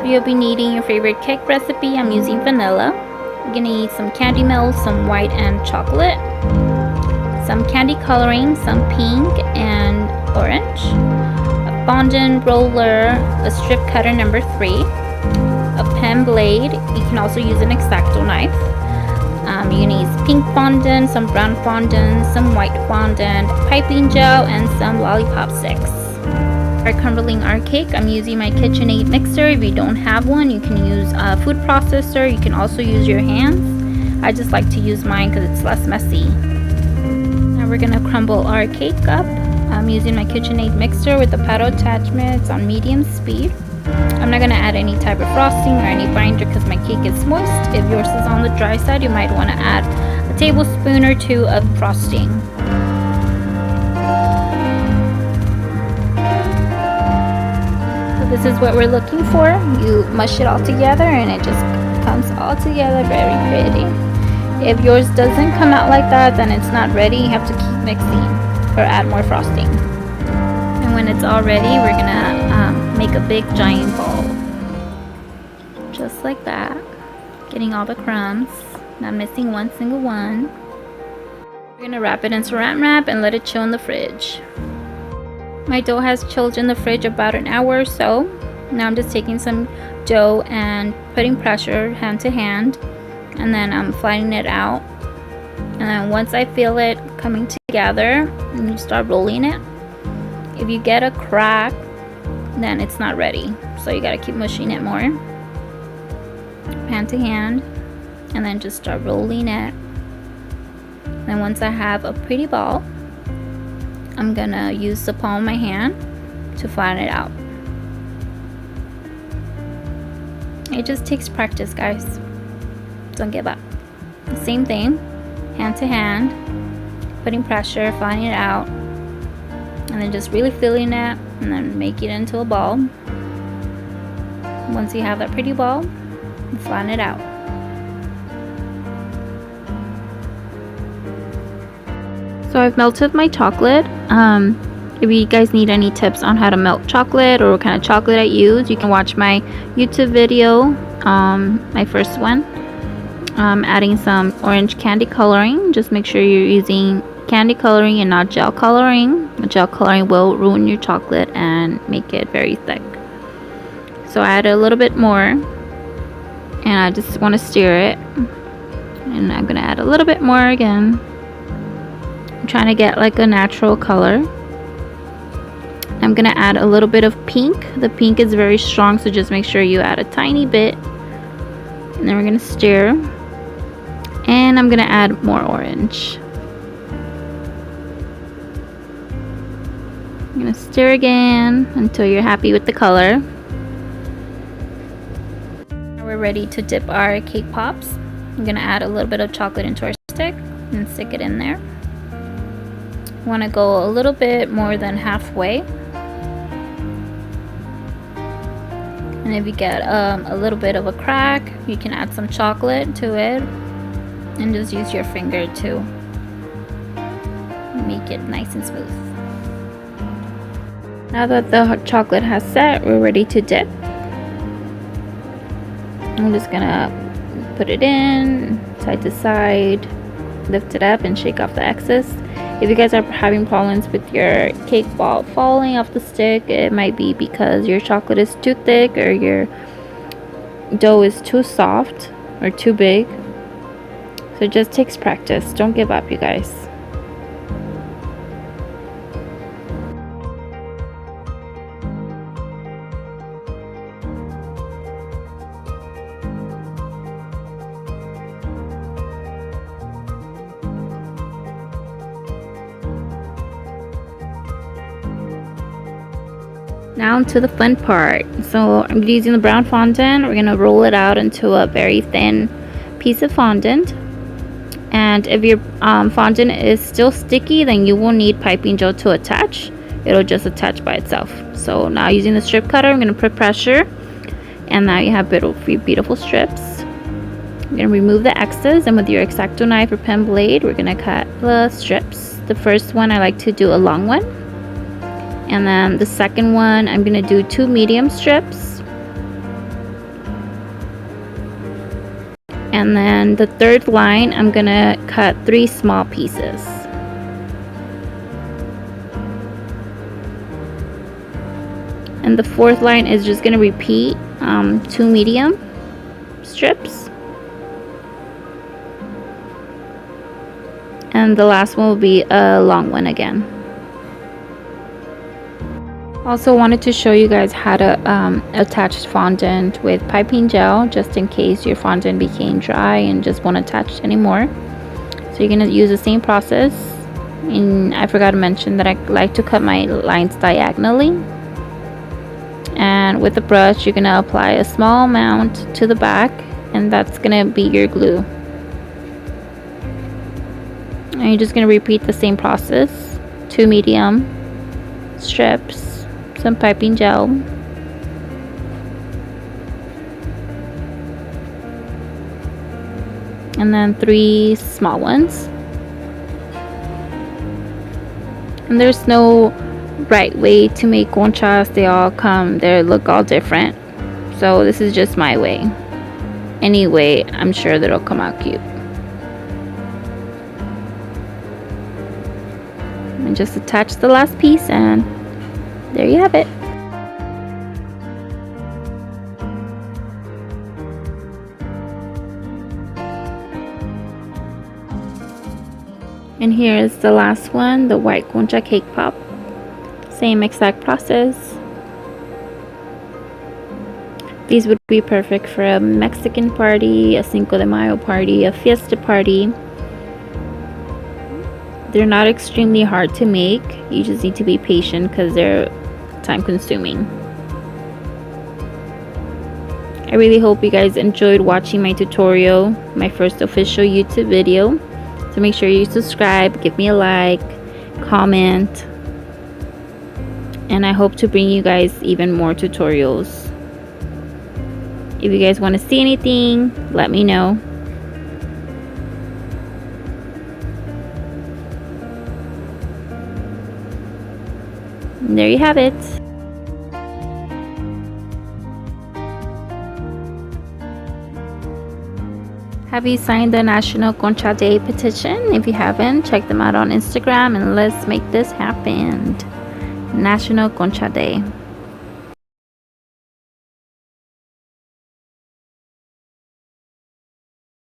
So you'll be needing your favorite cake recipe. I'm using vanilla. You're gonna need some candy melt, some white and chocolate, some candy coloring, some pink and orange, a fondant roller, a strip cutter number 3, a pen blade. You can also use an X-Acto knife. You need pink fondant, some brown fondant, some white fondant, piping gel, and some lollipop sticks. For crumbling our cake, I'm using my KitchenAid mixer. If you don't have one, you can use a food processor. You can also use your hands. I just like to use mine because it's less messy. Now we're gonna crumble our cake up. I'm using my KitchenAid mixer with the paddle attachments on medium speed. I'm not gonna add any type of frosting or any binder because my cake is moist. If yours is on the dry side, you might want to add a tablespoon or 2 of frosting. This is what we're looking for. You mush it all together and it just comes all together very pretty. If yours doesn't come out like that, then it's not ready. You have to keep mixing or add more frosting. And when it's all ready, we're gonna make a big giant ball. Just like that. Getting all the crumbs. Not missing one single one. We're gonna wrap it in saran wrap and let it chill in the fridge. My dough has chilled in the fridge about an hour or so. Now I'm just taking some dough and putting pressure hand to hand, and then I'm flattening it out. And then once I feel it coming together, you start rolling it. If you get a crack, then it's not ready. So you gotta keep mushing it more. Hand to hand, and then just start rolling it. Then once I have a pretty ball, I'm gonna use the palm of my hand to flatten it out. It just takes practice, guys. Don't give up. Same thing, hand to hand, putting pressure, flattening it out, and then just really filling it, and then make it into a ball. Once you have that pretty ball, flatten it out. So I've melted my chocolate. If you guys need any tips on how to melt chocolate or what kind of chocolate I use, you can watch my YouTube video, my first one. Adding some orange candy coloring. Just make sure you're using candy coloring and not gel coloring. Gel coloring will ruin your chocolate and make it very thick. So I add a little bit more, and I just want to stir it. And I'm gonna add a little bit more again. I'm trying to get like a natural color. I'm gonna add a little bit of pink. The pink is very strong, so just make sure you add a tiny bit. And then we're gonna stir. And I'm gonna add more orange. I'm gonna stir again until you're happy with the color. Now we're ready to dip our cake pops. I'm gonna add a little bit of chocolate into our stick and stick it in there. Want to go a little bit more than halfway. And if you get a little bit of a crack, you can add some chocolate to it and just use your finger to make it nice and smooth. Now that the hot chocolate has set, we're ready to dip. I'm just gonna put it in side to side, lift it up and shake off the excess. If you guys are having problems with your cake ball falling off the stick, it might be because your chocolate is too thick or your dough is too soft or too big. So it just takes practice. Don't give up, you guys. Now to the fun part. So I'm using the brown fondant. We're gonna roll it out into a very thin piece of fondant. And if your fondant is still sticky, then you will need piping gel to attach. It'll just attach by itself. So now using the strip cutter, I'm gonna put pressure, and now you have beautiful strips. You're gonna remove the excess, and with your X-Acto knife or pen blade, we're gonna cut the strips. The first one I like to do a long one. And then the second one, I'm gonna do 2 medium strips. And then the third line, I'm gonna cut 3 small pieces. And the fourth line is just gonna repeat 2 medium strips. And the last one will be a long one again. Also wanted to show you guys how to attach fondant with piping gel, just in case your fondant became dry and just won't attach anymore. So you're going to use the same process. And I forgot to mention that I like to cut my lines diagonally. And with the brush, you're going to apply a small amount to the back, and that's going to be your glue. And you're just going to repeat the same process. 2 medium strips, some piping gel, and then 3 small ones. And there's no right way to make conchas. They look all different, so this is just my way. Anyway, I'm sure that it'll come out cute. And just attach the last piece, and there you have it. And here is the last one, the white concha cake pop. Same exact process. These would be perfect for a Mexican party, a Cinco de Mayo party, a fiesta party. They're not extremely hard to make. You just need to be patient because they're time consuming. I really hope you guys enjoyed watching my tutorial, my first official YouTube video. So make sure you subscribe, give me a like, comment, and I hope to bring you guys even more tutorials. If you guys want to see anything, let me know. And there you have it. Have you signed the National Concha Day petition? If you haven't, check them out on Instagram and let's make this happen. National Concha Day.